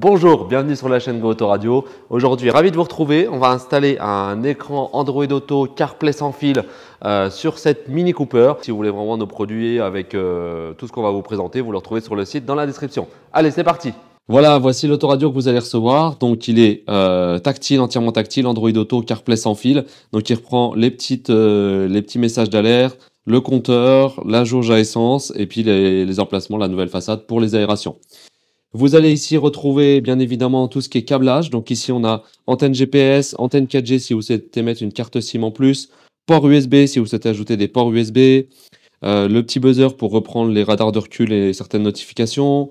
Bonjour, bienvenue sur la chaîne Go Auto Radio. Aujourd'hui, ravi de vous retrouver. On va installer un écran Android Auto CarPlay sans fil sur cette Mini Cooper. Si vous voulez vraiment nos produits avec tout ce qu'on va vous présenter, vous le retrouvez sur le site dans la description. Allez, c'est parti. Voilà, voici l'autoradio que vous allez recevoir. Donc, il est tactile, entièrement tactile, Android Auto CarPlay sans fil. Donc, il reprend les petits messages d'alerte, le compteur, la jauge à essence et puis les emplacements, la nouvelle façade pour les aérations. Vous allez ici retrouver bien évidemment tout ce qui est câblage. Donc ici on a antenne GPS, antenne 4G si vous souhaitez mettre une carte SIM en plus, port USB si vous souhaitez ajouter des ports USB, le petit buzzer pour reprendre les radars de recul et certaines notifications,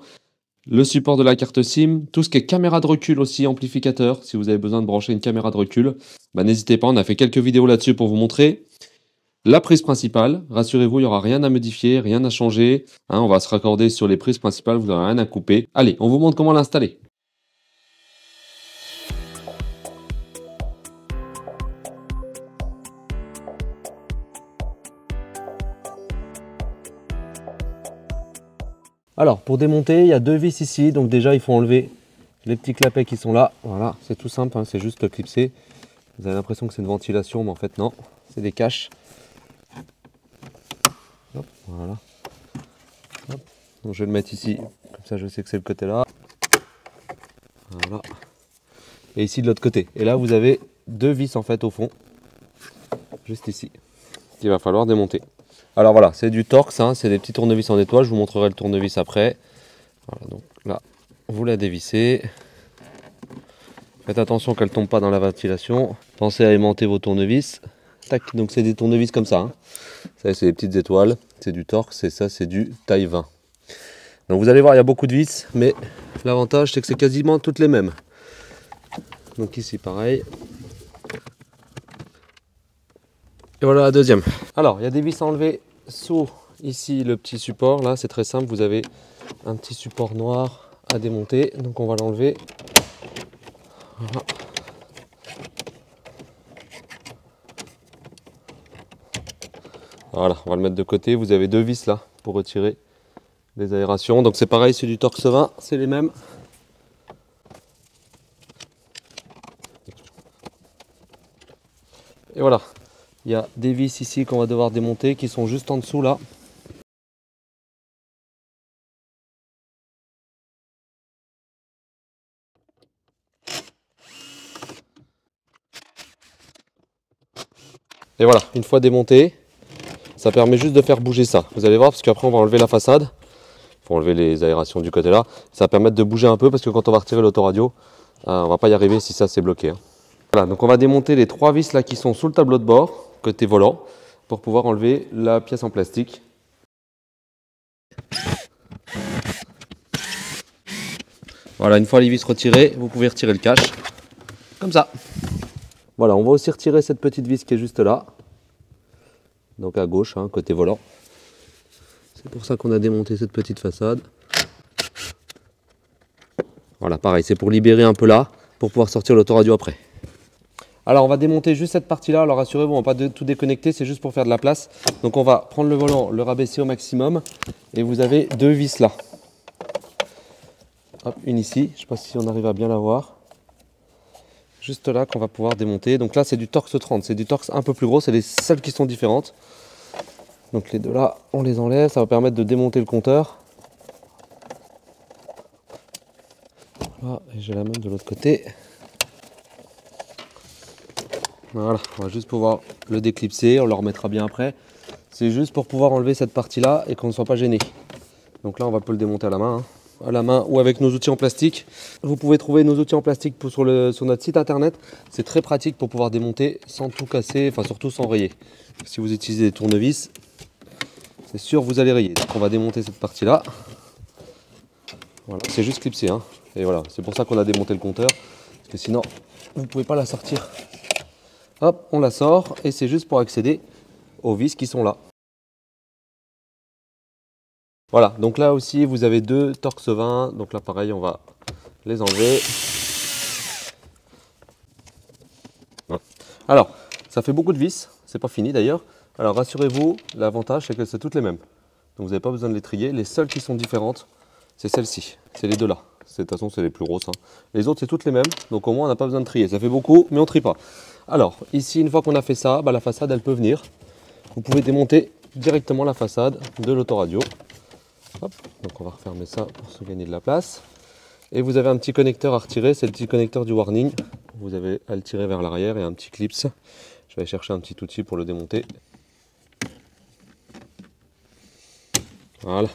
le support de la carte SIM, tout ce qui est caméra de recul aussi, amplificateur. Si vous avez besoin de brancher une caméra de recul, n'hésitez pas, on a fait quelques vidéos là-dessus pour vous montrer. La prise principale, rassurez-vous, il n'y aura rien à modifier, rien à changer. On va se raccorder sur les prises principales, vous n'aurez rien à couper. Allez, on vous montre comment l'installer. Alors, pour démonter, il y a deux vis ici. Donc déjà, il faut enlever les petits clapets qui sont là. Voilà, c'est tout simple, c'est juste clipser. Vous avez l'impression que c'est une ventilation, mais en fait non, c'est des caches. Hop, voilà. Hop. Donc je vais le mettre ici, comme ça je sais que c'est le côté là. Voilà. Et ici de l'autre côté. Et là vous avez deux vis en fait au fond, juste ici, qu'il va falloir démonter. Alors voilà, c'est du Torx, c'est des petits tournevis en étoile. Je vous montrerai le tournevis après. Voilà, donc là, vous la dévissez. Faites attention qu'elle ne tombe pas dans la ventilation. Pensez à aimanter vos tournevis. Tac, donc c'est des tournevis comme ça. Ça c'est des petites étoiles, c'est du Torx et ça c'est du taille 20. Donc vous allez voir, il y a beaucoup de vis, mais l'avantage c'est que c'est quasiment toutes les mêmes. Donc ici pareil. Et voilà la deuxième. Alors il y a des vis à enlever sous ici le petit support. Là c'est très simple, vous avez un petit support noir à démonter. Donc on va l'enlever. Voilà. Voilà, on va le mettre de côté. Vous avez deux vis là pour retirer les aérations. Donc c'est pareil, c'est du Torx 20, c'est les mêmes. Et voilà, il y a des vis ici qu'on va devoir démonter qui sont juste en dessous là. Et voilà, une fois démonté, ça permet juste de faire bouger ça. Vous allez voir, parce qu'après on va enlever la façade. Il faut enlever les aérations du côté là. Ça va permettre de bouger un peu parce que quand on va retirer l'autoradio, on va pas y arriver si ça c'est bloqué. Voilà, donc on va démonter les trois vis là qui sont sous le tableau de bord, côté volant, pour pouvoir enlever la pièce en plastique. Voilà, une fois les vis retirées, vous pouvez retirer le cache, comme ça. Voilà, on va aussi retirer cette petite vis qui est juste là, donc à gauche, côté volant. C'est pour ça qu'on a démonté cette petite façade. Voilà, pareil, c'est pour libérer un peu là, pour pouvoir sortir l'autoradio après. Alors on va démonter juste cette partie-là. Alors rassurez-vous, on ne va pas tout déconnecter, c'est juste pour faire de la place. Donc on va prendre le volant, le rabaisser au maximum, et vous avez deux vis là. Hop, une ici, je ne sais pas si on arrive à bien la voir. Juste là qu'on va pouvoir démonter. Donc là c'est du Torx 30, c'est du Torx un peu plus gros, c'est les seules qui sont différentes. Donc les deux là, on les enlève, ça va permettre de démonter le compteur. Voilà, et j'ai la même de l'autre côté. Voilà, on va juste pouvoir le déclipser, on le remettra bien après. C'est juste pour pouvoir enlever cette partie là et qu'on ne soit pas gêné. Donc là on va le démonter à la main. À la main ou avec nos outils en plastique. Vous pouvez trouver nos outils en plastique sur notre site internet. C'est très pratique pour pouvoir démonter sans tout casser, enfin surtout sans rayer. Si vous utilisez des tournevis, c'est sûr vous allez rayer. Donc on va démonter cette partie là. Voilà, c'est juste clipsé. Et voilà, c'est pour ça qu'on a démonté le compteur. Parce que sinon, vous ne pouvez pas la sortir. Hop, on la sort et c'est juste pour accéder aux vis qui sont là. Voilà, donc là aussi vous avez deux Torx 20, donc là pareil on va les enlever. Voilà. Alors, ça fait beaucoup de vis, c'est pas fini d'ailleurs. Alors rassurez-vous, l'avantage c'est que c'est toutes les mêmes. Donc vous n'avez pas besoin de les trier, les seules qui sont différentes, c'est celles-ci, c'est les deux là. De toute façon, c'est les plus grosses. Hein. Les autres, c'est toutes les mêmes. Donc au moins, on n'a pas besoin de trier. Ça fait beaucoup, mais on ne trie pas. Alors, ici, une fois qu'on a fait ça, bah, la façade, elle peut venir. Vous pouvez démonter directement la façade de l'autoradio. Hop, donc on va refermer ça pour se gagner de la place. Et vous avez un petit connecteur à retirer, c'est le petit connecteur du warning. Vous avez à le tirer vers l'arrière et un petit clips. Je vais aller chercher un petit outil pour le démonter. Voilà,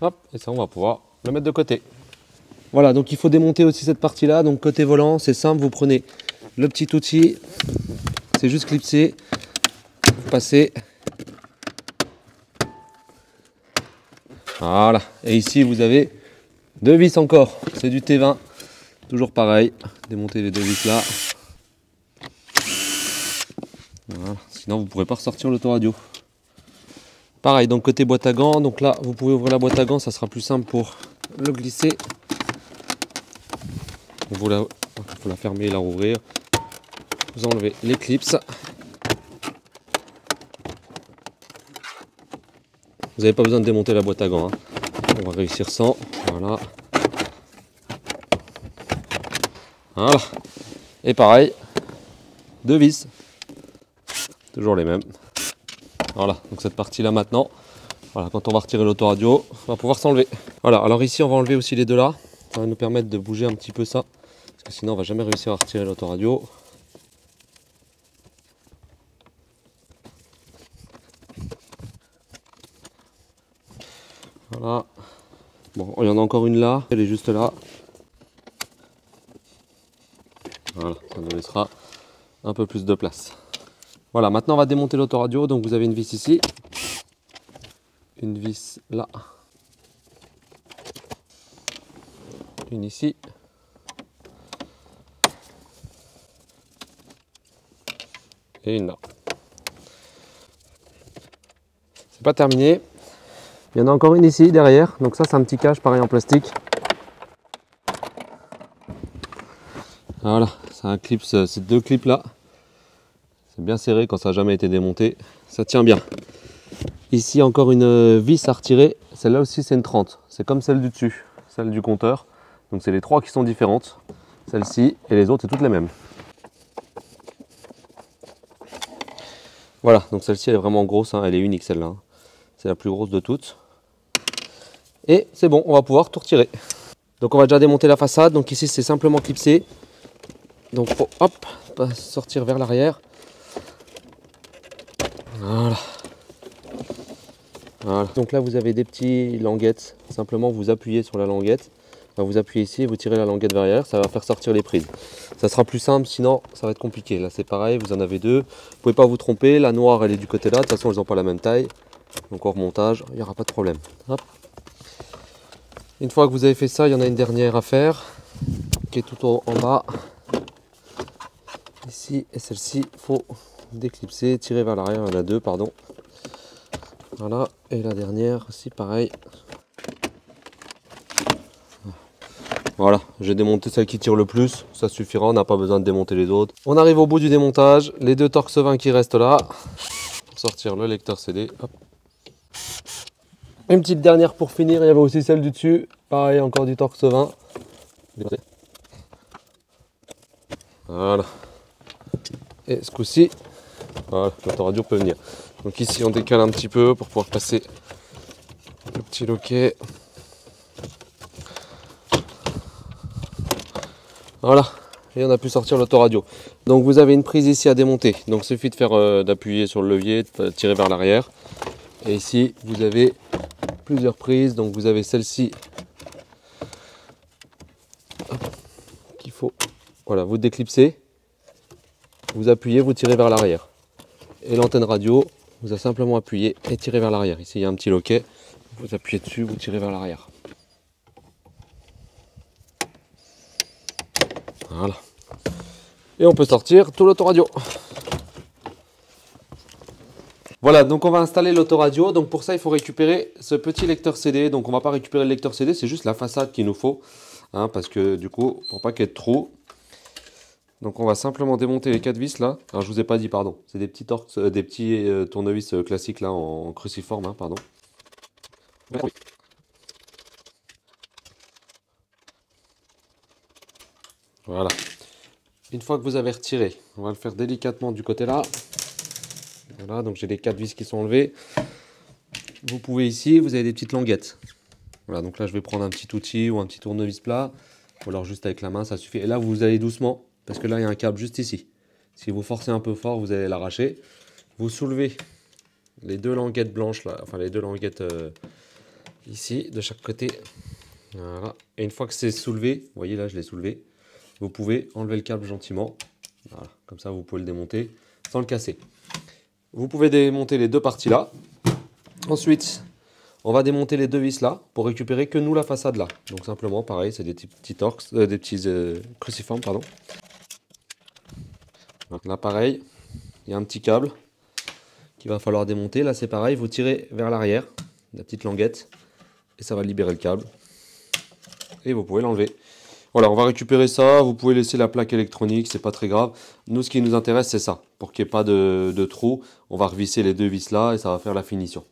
hop, et ça on va pouvoir le mettre de côté. Voilà, donc il faut démonter aussi cette partie-là. Donc côté volant, c'est simple, vous prenez le petit outil, c'est juste clipsé, vous passez. Voilà, et ici vous avez deux vis encore, c'est du T20, toujours pareil, démonter les deux vis là. Voilà. Sinon vous ne pourrez pas ressortir l'autoradio. Pareil, donc côté boîte à gants, donc là vous pouvez ouvrir la boîte à gants, ça sera plus simple pour le glisser. Vous la fermer et la rouvrir. Vous enlevez les clips. Vous n'avez pas besoin de démonter la boîte à gants. Hein. On va réussir sans. Voilà. Voilà. Et pareil, deux vis. Toujours les mêmes. Voilà, donc cette partie-là maintenant, voilà, quand on va retirer l'autoradio, on va pouvoir s'enlever. Voilà, alors ici on va enlever aussi les deux là. Ça va nous permettre de bouger un petit peu ça. Parce que sinon on va jamais réussir à retirer l'autoradio. Voilà. Bon, il y en a encore une là, elle est juste là. Voilà, ça nous laissera un peu plus de place. Voilà, maintenant on va démonter l'autoradio. Donc vous avez une vis ici, une vis là, une ici, et une là. C'est pas terminé. Il y en a encore une ici derrière. Donc ça c'est un petit cache pareil en plastique. Voilà, c'est un clip, ces deux clips là. C'est bien serré quand ça n'a jamais été démonté. Ça tient bien. Ici encore une vis à retirer. Celle-là aussi c'est une 30. C'est comme celle du dessus, celle du compteur. Donc c'est les trois qui sont différentes. Celle-ci et les autres c'est toutes les mêmes. Voilà, donc celle-ci elle est vraiment grosse, hein. Elle est unique celle-là. C'est la plus grosse de toutes. Et c'est bon, on va pouvoir tout retirer. Donc on va déjà démonter la façade. Donc ici c'est simplement clipsé. Donc faut hop, sortir vers l'arrière. Voilà. Voilà. Donc là vous avez des petits languettes. Simplement vous appuyez sur la languette. Enfin, vous appuyez ici et vous tirez la languette vers l'arrière. Ça va faire sortir les prises. Ça sera plus simple, sinon ça va être compliqué. Là c'est pareil, vous en avez deux. Vous pouvez pas vous tromper. La noire elle est du côté là. De toute façon elles n'ont pas la même taille. Donc au remontage, il n'y aura pas de problème. Hop. Une fois que vous avez fait ça, il y en a une dernière à faire. Qui est tout en bas. Ici et celle-ci, il faut déclipser, tirer vers l'arrière. Il y en a deux, pardon. Voilà, et la dernière aussi pareil. Voilà, j'ai démonté celle qui tire le plus, ça suffira, on n'a pas besoin de démonter les autres. On arrive au bout du démontage, les deux Torx 20 qui restent là, pour sortir le lecteur CD. Hop. Une petite dernière pour finir, il y avait aussi celle du dessus, pareil, encore du Torx 20. Voilà. Et ce coup-ci, voilà, l'autoradio peut venir. Donc ici on décale un petit peu pour pouvoir passer le petit loquet. Voilà, et on a pu sortir l'autoradio. Donc vous avez une prise ici à démonter. Donc il suffit de faire d'appuyer sur le levier, de tirer vers l'arrière. Et ici vous avez plusieurs prises. Donc vous avez celle-ci qu'il faut, voilà, vous déclipsez, vous appuyez, vous tirez vers l'arrière. Et l'antenne radio, vous avez simplement appuyé et tiré vers l'arrière. Ici il y a un petit loquet, vous appuyez dessus, vous tirez vers l'arrière. Voilà. Et on peut sortir tout l'autoradio. Voilà, donc on va installer l'autoradio. Donc pour ça, il faut récupérer ce petit lecteur CD. Donc on ne va pas récupérer le lecteur CD, c'est juste la façade qu'il nous faut. Hein, parce que du coup, pour pas qu'il y ait de trous. Donc on va simplement démonter les 4 vis là. Alors je vous ai pas dit, pardon. C'est des petits tournevis classiques là en cruciforme, hein, pardon. Voilà. Une fois que vous avez retiré, on va le faire délicatement du côté là. Voilà, donc j'ai les 4 vis qui sont enlevées. Vous pouvez ici, vous avez des petites languettes. Voilà, donc là je vais prendre un petit outil ou un petit tournevis plat. Ou alors juste avec la main, ça suffit. Et là vous allez doucement, parce que là il y a un câble juste ici. Si vous forcez un peu fort, vous allez l'arracher. Vous soulevez les 2 languettes blanches là, enfin les 2 languettes ici, de chaque côté. Voilà. Et une fois que c'est soulevé, vous voyez là je l'ai soulevé, vous pouvez enlever le câble gentiment. Voilà, comme ça vous pouvez le démonter sans le casser. Vous pouvez démonter les 2 parties là. Ensuite, on va démonter les 2 vis là pour récupérer que nous la façade là. Donc simplement pareil, c'est des petits torx, des petits cruciformes pardon. Donc là pareil, il y a un petit câble qu'il va falloir démonter. Là c'est pareil, vous tirez vers l'arrière, la petite languette, et ça va libérer le câble. Et vous pouvez l'enlever. Voilà, on va récupérer ça. Vous pouvez laisser la plaque électronique, c'est pas très grave. Nous, ce qui nous intéresse, c'est ça. Pour qu'il n'y ait pas de trou, on va revisser les 2 vis là et ça va faire la finition.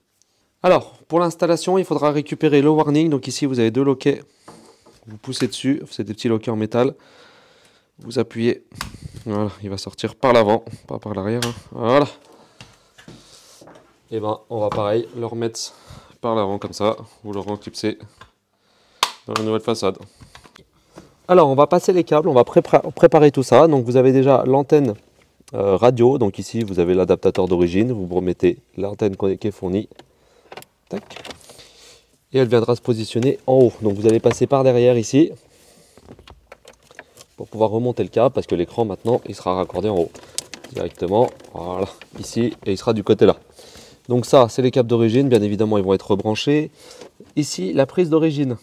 Alors, pour l'installation, il faudra récupérer le warning. Donc ici, vous avez 2 loquets. Vous poussez dessus, c'est des petits loquets en métal. Vous appuyez. Voilà, il va sortir par l'avant, pas par l'arrière. Hein. Voilà. Et ben, on va pareil, le remettre par l'avant comme ça. Vous le reclipsez dans la nouvelle façade. Alors, on va passer les câbles, on va préparer tout ça. Donc, vous avez déjà l'antenne radio. Donc, ici, vous avez l'adaptateur d'origine. Vous remettez l'antenne qui est fournie. Tac. Et elle viendra se positionner en haut. Donc, vous allez passer par derrière ici pour pouvoir remonter le câble parce que l'écran, maintenant, il sera raccordé en haut. Directement, voilà, ici, et il sera du côté là. Donc, ça, c'est les câbles d'origine. Bien évidemment, ils vont être rebranchés. Ici, la prise d'origine.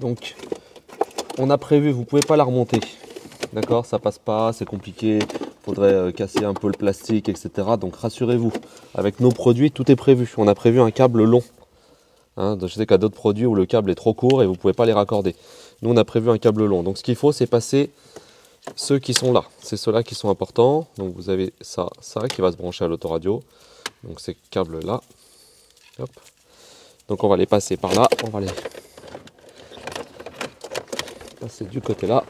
Donc, on a prévu, vous ne pouvez pas la remonter, d'accord, ça passe pas, c'est compliqué, il faudrait casser un peu le plastique, etc. Donc rassurez-vous, avec nos produits, tout est prévu. On a prévu un câble long. Hein, je sais qu'il y a d'autres produits où le câble est trop court et vous ne pouvez pas les raccorder. Nous, on a prévu un câble long. Donc ce qu'il faut, c'est passer ceux qui sont là. C'est ceux-là qui sont importants. Donc vous avez ça qui va se brancher à l'autoradio. Donc ces câbles-là. Hop. Donc on va les passer par là. On va les passer du côté là.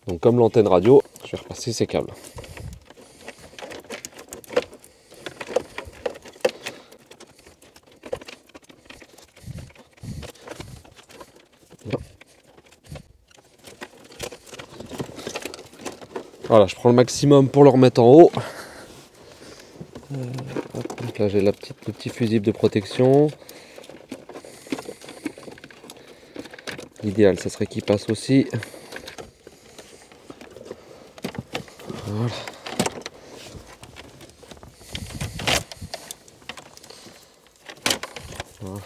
Donc comme l'antenne radio, je vais repasser ces câbles. Voilà, je prends le maximum pour le remettre en haut. Donc là j'ai le petit fusible de protection. L'idéal, ça serait qu'il passe aussi. Voilà. Voilà.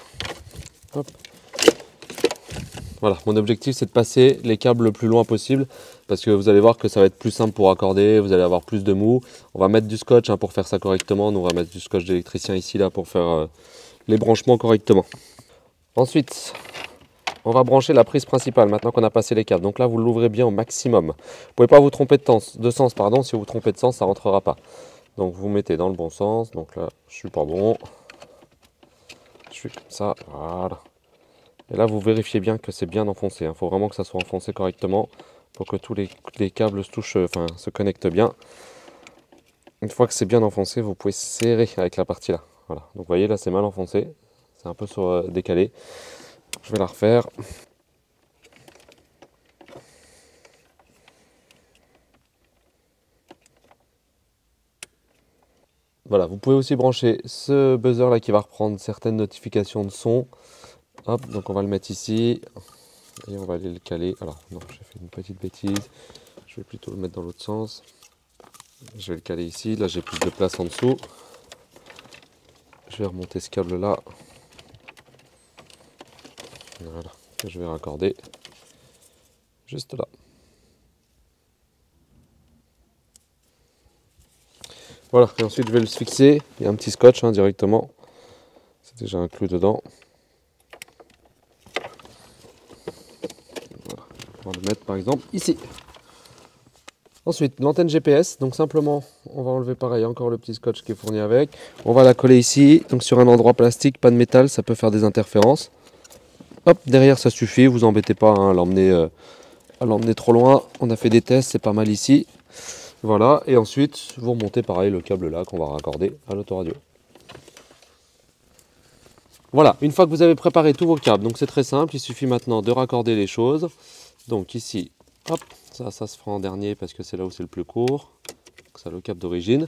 Hop. Voilà, mon objectif c'est de passer les câbles le plus loin possible parce que vous allez voir que ça va être plus simple pour accorder, vous allez avoir plus de mou. On va mettre du scotch hein, pour faire ça correctement. Nous, on va mettre du scotch d'électricien ici là pour faire les branchements correctement. Ensuite, on va brancher la prise principale maintenant qu'on a passé les câbles. Donc là, vous l'ouvrez bien au maximum. Vous ne pouvez pas vous tromper de sens, pardon. Si vous vous trompez de sens, ça ne rentrera pas. Donc vous mettez dans le bon sens. Donc là, je suis pas bon. Je suis comme ça, voilà. Et là, vous vérifiez bien que c'est bien enfoncé. Il faut vraiment que ça soit enfoncé correctement pour que tous les câbles se touchent, enfin se connectent bien. Une fois que c'est bien enfoncé, vous pouvez serrer avec la partie là. Voilà. Donc vous voyez là, c'est mal enfoncé. C'est un peu décalé. Je vais la refaire. Voilà, vous pouvez aussi brancher ce buzzer là qui va reprendre certaines notifications de son. Hop, donc on va le mettre ici et on va aller le caler. Alors non, j'ai fait une petite bêtise. Je vais plutôt le mettre dans l'autre sens. Je vais le caler ici. Là, j'ai plus de place en dessous. Je vais remonter ce câble là. Voilà, je vais raccorder juste là. Voilà, et ensuite je vais le fixer. Il y a un petit scotch hein, directement. C'est déjà un clou dedans. Voilà, on va le mettre par exemple ici. Ensuite, l'antenne GPS. Donc simplement, on va enlever pareil encore le petit scotch qui est fourni avec. On va la coller ici, donc sur un endroit plastique, pas de métal, ça peut faire des interférences. Hop, derrière ça suffit, vous embêtez pas hein, à l'emmener trop loin. On a fait des tests, c'est pas mal ici. Voilà, et ensuite vous remontez pareil le câble là qu'on va raccorder à l'autoradio. Voilà, une fois que vous avez préparé tous vos câbles, donc c'est très simple, il suffit maintenant de raccorder les choses. Donc ici, hop, ça se fera en dernier parce que c'est là où c'est le plus court. Ça le câble d'origine.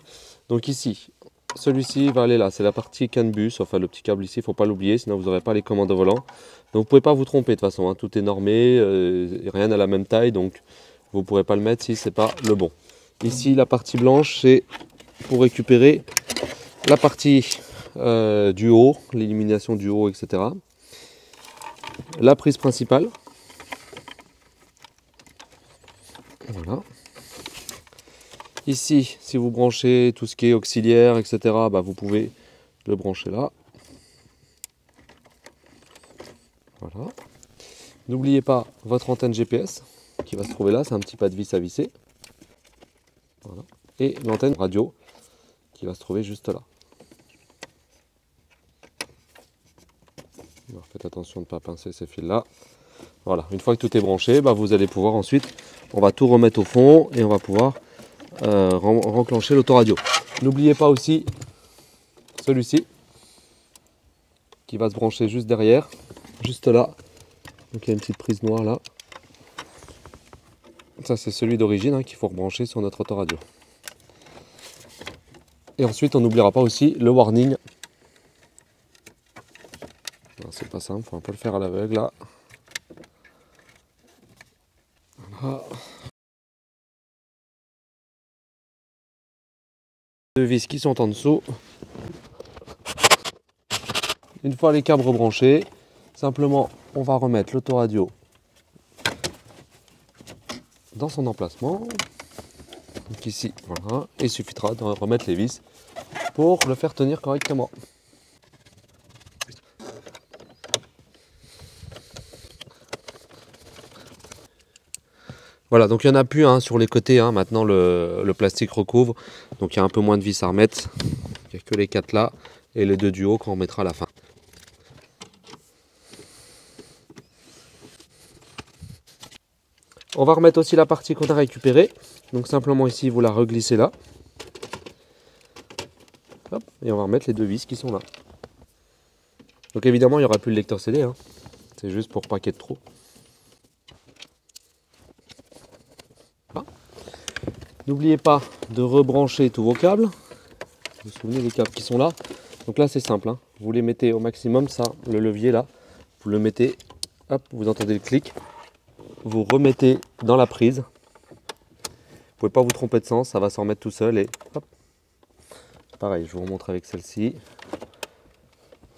Donc ici, celui-ci va aller là, c'est la partie CAN bus, enfin le petit câble ici, il ne faut pas l'oublier, sinon vous n'aurez pas les commandes au volant. Donc vous ne pouvez pas vous tromper de toute façon, hein, tout est normé, rien n'a la même taille, donc vous ne pourrez pas le mettre si ce n'est pas le bon. Ici, la partie blanche, c'est pour récupérer la partie du haut, l'élimination du haut, etc. La prise principale. Voilà. Ici, si vous branchez tout ce qui est auxiliaire, etc., bah, vous pouvez le brancher là. Voilà. N'oubliez pas votre antenne GPS qui va se trouver là, c'est un petit pas de vis à visser. Voilà. Et l'antenne radio qui va se trouver juste là. Alors, faites attention de ne pas pincer ces fils là. Voilà, une fois que tout est branché, bah, vous allez pouvoir ensuite, on va tout remettre au fond et on va pouvoir renclencher l'autoradio. N'oubliez pas aussi celui-ci qui va se brancher juste derrière, juste là. Donc il y a une petite prise noire là. Ça c'est celui d'origine hein, qu'il faut rebrancher sur notre autoradio. Et ensuite on n'oubliera pas aussi le warning. C'est pas simple, faut un peu le faire à l'aveugle là. Voilà. Deux vis qui sont en dessous. Une fois les câbles rebranchés, simplement on va remettre l'autoradio dans son emplacement. Donc ici, voilà, il suffira de remettre les vis pour le faire tenir correctement. Voilà, donc il n'y en a plus hein, sur les côtés, hein. Maintenant le plastique recouvre, donc il y a un peu moins de vis à remettre. Il n'y a que les 4 là et les 2 du haut qu'on remettra à la fin. On va remettre aussi la partie qu'on a récupérée. Donc simplement ici, vous la reglissez là. Hop, et on va remettre les 2 vis qui sont là. Donc évidemment, il n'y aura plus le lecteur CD. Hein. C'est juste pour pas qu'il y ait de trous. Voilà. N'oubliez pas de rebrancher tous vos câbles. Vous vous souvenez des câbles qui sont là. Donc là, c'est simple. Hein. Vous les mettez au maximum, ça, le levier là. Vous le mettez, hop, vous entendez le clic. Vous remettez dans la prise. Vous pouvez pas vous tromper de sens, ça va s'en remettre tout seul et hop. Pareil, je vous remontre avec celle-ci.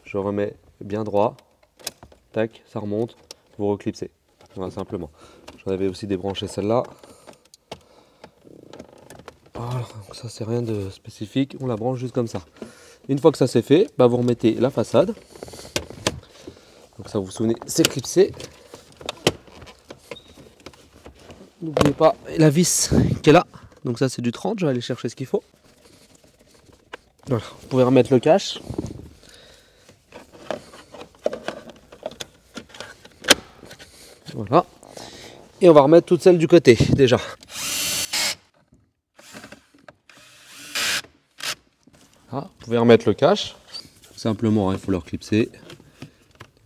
Je remets bien droit. Tac, ça remonte. Vous reclipsez. Voilà, simplement. J'en avais aussi débranché celle-là. Voilà, donc ça c'est rien de spécifique. On la branche juste comme ça. Une fois que ça c'est fait, bah, vous remettez la façade. Donc ça vous vous souvenez, c'est clipsé. N'oubliez pas la vis qui est là. Donc ça c'est du 30, je vais aller chercher ce qu'il faut. Voilà. Vous pouvez remettre le cache. Voilà. Et on va remettre toutes celles du côté déjà. Voilà. Vous pouvez remettre le cache. Simplement, hein, il faut leur clipser.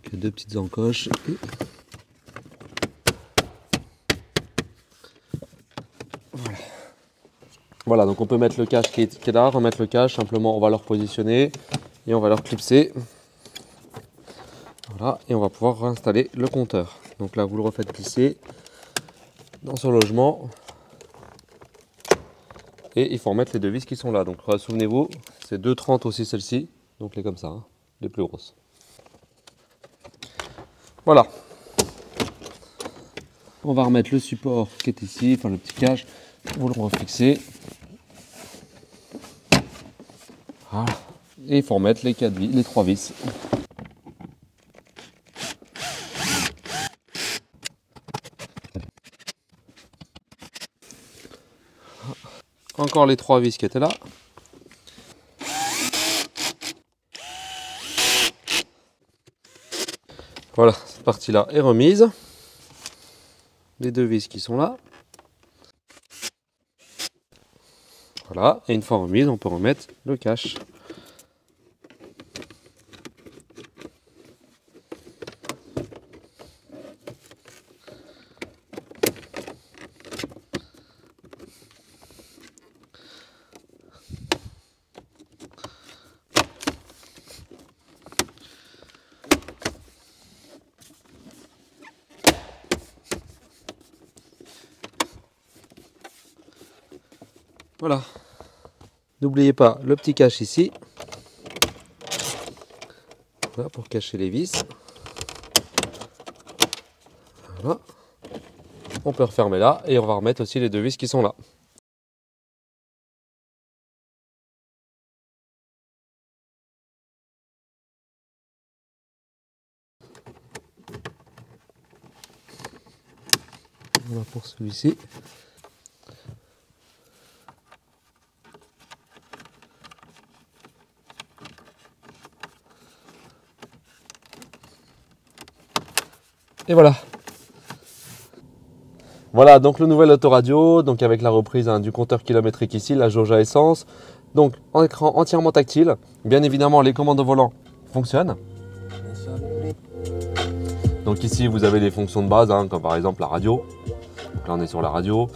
Donc, 2 petites encoches. Voilà. Voilà, donc on peut mettre le cache qui est là, remettre le cache, simplement on va le repositionner et on va le clipser. Voilà, et on va pouvoir réinstaller le compteur. Donc là, vous le refaites glisser dans son logement. Et il faut remettre les 2 vis qui sont là. Donc souvenez-vous, c'est 2,30 aussi celle-ci. Donc les comme ça, hein, les plus grosses. Voilà. On va remettre le support qui est ici, enfin le petit cache. Vous le refixez. Voilà. Et il faut remettre les 4 vis, les 3 vis. Encore les 3 vis qui étaient là. Voilà, cette partie-là est remise. Les deux vis qui sont là. Voilà, et une fois remise, on peut remettre le cache. Voilà. N'oubliez pas le petit cache ici. Voilà, pour cacher les vis. Voilà. On peut refermer là et on va remettre aussi les deux vis qui sont là. Voilà pour celui-ci. Et voilà. Voilà donc le nouvel autoradio, donc avec la reprise du compteur kilométrique ici, la jauge à essence. Donc en écran entièrement tactile. Bien évidemment les commandes au volant fonctionnent. Donc ici vous avez les fonctions de base, comme par exemple la radio. Donc là on est sur la radio.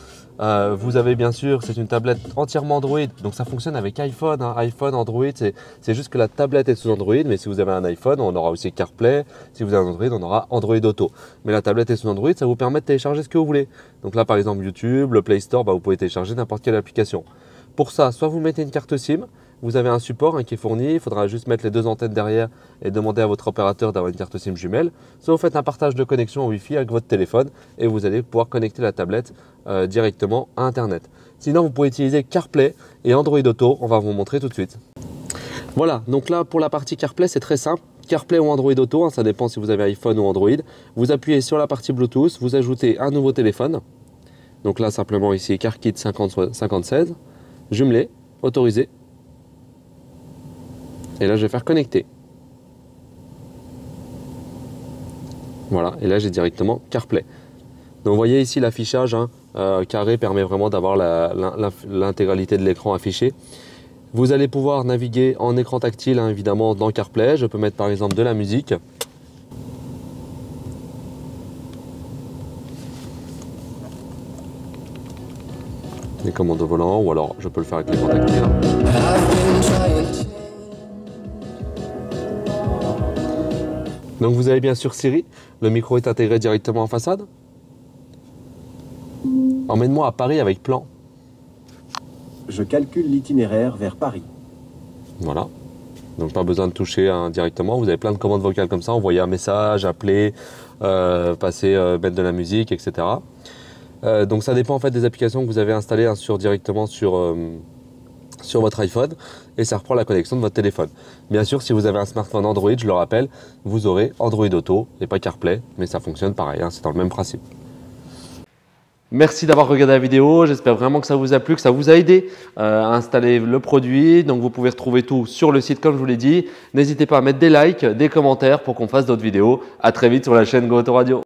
Vous avez bien sûr, c'est une tablette entièrement Android, donc ça fonctionne avec iPhone, iPhone, Android, c'est juste que la tablette est sous Android, mais si vous avez un iPhone, on aura aussi CarPlay, si vous avez un Android, on aura Android Auto. Mais la tablette est sous Android, ça vous permet de télécharger ce que vous voulez. Donc là par exemple YouTube, le Play Store, vous pouvez télécharger n'importe quelle application. Pour ça, soit vous mettez une carte SIM, vous avez un support qui est fourni, il faudra juste mettre les deux antennes derrière et demander à votre opérateur d'avoir une carte SIM jumelle. Soit vous faites un partage de connexion Wi-Fi avec votre téléphone et vous allez pouvoir connecter la tablette directement à Internet. Sinon, vous pouvez utiliser CarPlay et Android Auto, on va vous montrer tout de suite. Voilà, donc là pour la partie CarPlay, c'est très simple. CarPlay ou Android Auto, ça dépend si vous avez iPhone ou Android. Vous appuyez sur la partie Bluetooth, vous ajoutez un nouveau téléphone. Donc là simplement ici CarKit 5016, jumelé, autorisé. Et là, je vais faire connecter. Voilà, et là, j'ai directement CarPlay. Donc, vous voyez ici l'affichage carré permet vraiment d'avoir l'intégralité de l'écran affiché. Vous allez pouvoir naviguer en écran tactile, évidemment, dans CarPlay. Je peux mettre par exemple de la musique. Les commandes au volant, ou alors je peux le faire avec l'écran tactile. Donc vous avez bien sûr Siri, le micro est intégré directement en façade. Emmène-moi à Paris avec plan. Je calcule l'itinéraire vers Paris. Voilà, donc pas besoin de toucher directement, vous avez plein de commandes vocales comme ça, envoyer un message, appeler, mettre de la musique, etc. Donc ça dépend en fait des applications que vous avez installées directement sur votre iPhone et ça reprend la connexion de votre téléphone. Bien sûr, si vous avez un smartphone Android, je le rappelle, vous aurez Android Auto et pas CarPlay, mais ça fonctionne pareil, c'est dans le même principe. Merci d'avoir regardé la vidéo, j'espère vraiment que ça vous a plu, que ça vous a aidé à installer le produit. Donc vous pouvez retrouver tout sur le site comme je vous l'ai dit. N'hésitez pas à mettre des likes, des commentaires pour qu'on fasse d'autres vidéos. À très vite sur la chaîne Go Autoradio.